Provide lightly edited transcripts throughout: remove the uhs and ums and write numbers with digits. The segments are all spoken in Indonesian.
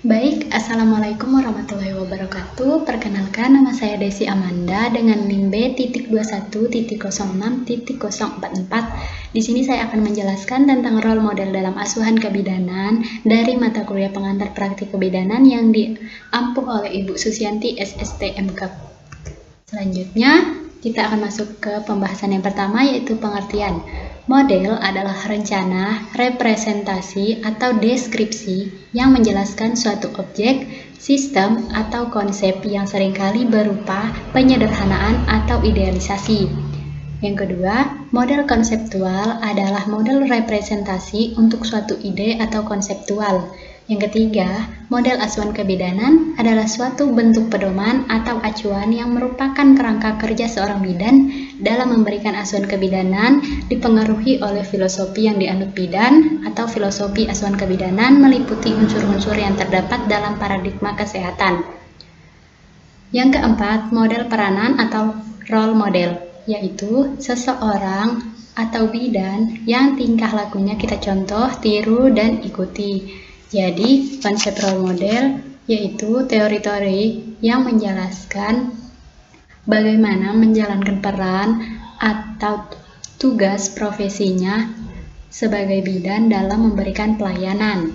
Baik, Assalamualaikum warahmatullahi wabarakatuh. Perkenalkan, nama saya Desi Amanda dengan NIM B.0.06.044. Di sini saya akan menjelaskan tentang role model dalam asuhan kebidanan dari mata kuliah pengantar praktik kebidanan yang diampuh oleh Ibu Susianti SST MKAP. Selanjutnya, kita akan masuk ke pembahasan yang pertama, yaitu pengertian. Model adalah rencana, representasi, atau deskripsi yang menjelaskan suatu objek, sistem, atau konsep yang seringkali berupa penyederhanaan atau idealisasi. Yang kedua, model konseptual adalah model representasi untuk suatu ide atau konseptual. Yang ketiga, model asuhan kebidanan adalah suatu bentuk pedoman atau acuan yang merupakan kerangka kerja seorang bidan dalam memberikan asuhan kebidanan, dipengaruhi oleh filosofi yang dianut bidan atau filosofi asuhan kebidanan meliputi unsur-unsur yang terdapat dalam paradigma kesehatan. Yang keempat, model peranan atau role model, yaitu seseorang atau bidan yang tingkah lakunya kita contoh, tiru, dan ikuti. Jadi, konsep role model yaitu teori-teori yang menjelaskan bagaimana menjalankan peran atau tugas profesinya sebagai bidan dalam memberikan pelayanan.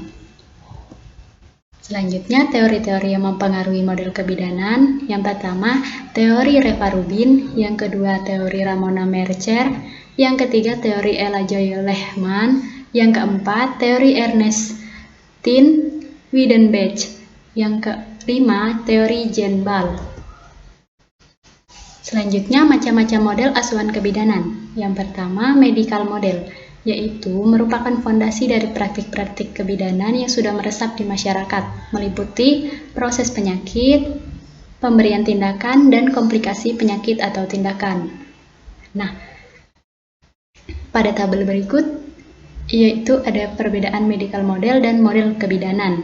Selanjutnya, teori-teori yang mempengaruhi model kebidanan. Yang pertama, teori Reva Rubin. Yang kedua, teori Ramona Mercer. Yang ketiga, teori Ella Joy Lehman. Yang keempat, teori Ernest Widenbach. Yang kelima, teori Jean Ball. Selanjutnya, macam-macam model asuhan kebidanan. Yang pertama, medical model, yaitu merupakan fondasi dari praktik-praktik kebidanan yang sudah meresap di masyarakat, meliputi proses penyakit, pemberian tindakan, dan komplikasi penyakit atau tindakan. Nah, pada tabel berikut, yaitu ada perbedaan medical model dan model kebidanan.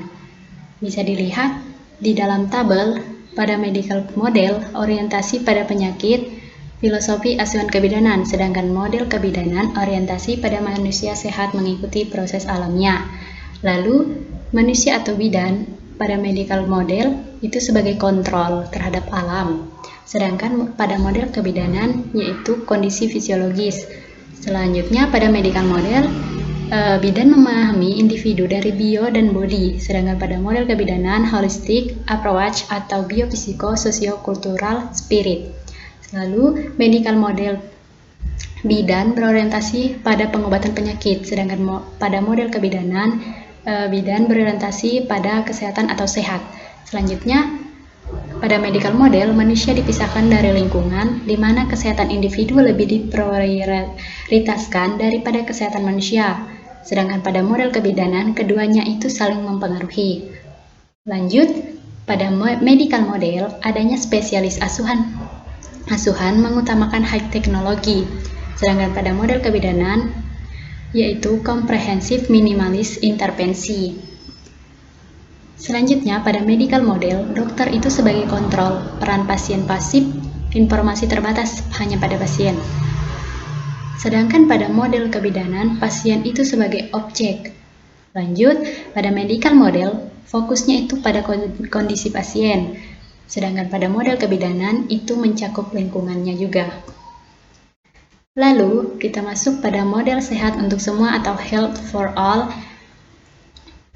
Bisa dilihat di dalam tabel, pada medical model, orientasi pada penyakit, filosofi asuhan kebidanan, sedangkan model kebidanan orientasi pada manusia sehat mengikuti proses alamnya. Lalu, manusia atau bidan pada medical model itu sebagai kontrol terhadap alam, sedangkan pada model kebidanan yaitu kondisi fisiologis. Selanjutnya, pada medical model, bidan memahami individu dari bio dan body, sedangkan pada model kebidanan holistic approach atau biopsiko-sosiokultural spirit. Lalu, medical model bidan berorientasi pada pengobatan penyakit, sedangkan pada model kebidanan, bidan berorientasi pada kesehatan atau sehat. Selanjutnya, pada medical model, manusia dipisahkan dari lingkungan, di mana kesehatan individu lebih diprioritaskan daripada kesehatan manusia. Sedangkan pada model kebidanan, keduanya itu saling mempengaruhi. Lanjut, pada medical model, adanya spesialis asuhan mengutamakan high teknologi, sedangkan pada model kebidanan yaitu komprehensif minimalis intervensi. Selanjutnya, pada medical model, dokter itu sebagai kontrol, peran pasien pasif, informasi terbatas hanya pada pasien. Sedangkan pada model kebidanan, pasien itu sebagai objek. Lanjut, pada medical model, fokusnya itu pada kondisi pasien. Sedangkan pada model kebidanan itu mencakup lingkungannya juga. Lalu, kita masuk pada model sehat untuk semua atau health for all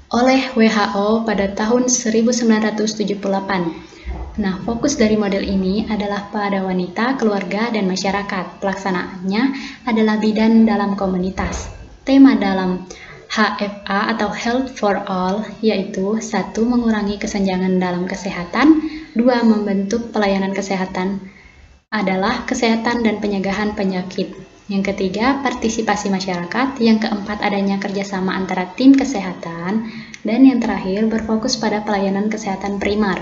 oleh WHO pada tahun 1978. Nah, fokus dari model ini adalah pada wanita, keluarga, dan masyarakat. Pelaksanaannya adalah bidan dalam komunitas. Tema dalam HFA atau Health for All yaitu 1. Mengurangi kesenjangan dalam kesehatan, 2. Membentuk pelayanan kesehatan adalah kesehatan dan pencegahan penyakit. Yang ketiga, partisipasi masyarakat. Yang keempat, adanya kerjasama antara tim kesehatan. Dan yang terakhir, berfokus pada pelayanan kesehatan primer.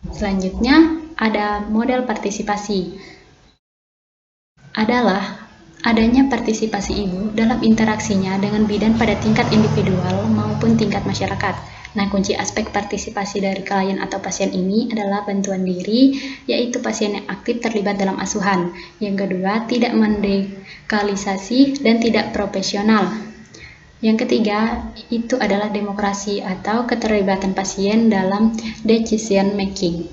Selanjutnya, ada model partisipasi. Adalah adanya partisipasi ibu dalam interaksinya dengan bidan pada tingkat individual maupun tingkat masyarakat. Nah, kunci aspek partisipasi dari klien atau pasien ini adalah bantuan diri, yaitu pasien yang aktif terlibat dalam asuhan. Yang kedua, tidak mendekalisasi dan tidak profesional. Yang ketiga, itu adalah demokrasi atau keterlibatan pasien dalam decision making.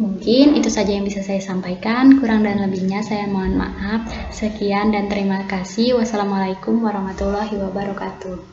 Mungkin itu saja yang bisa saya sampaikan, kurang dan lebihnya saya mohon maaf. Sekian dan terima kasih. Wassalamualaikum warahmatullahi wabarakatuh.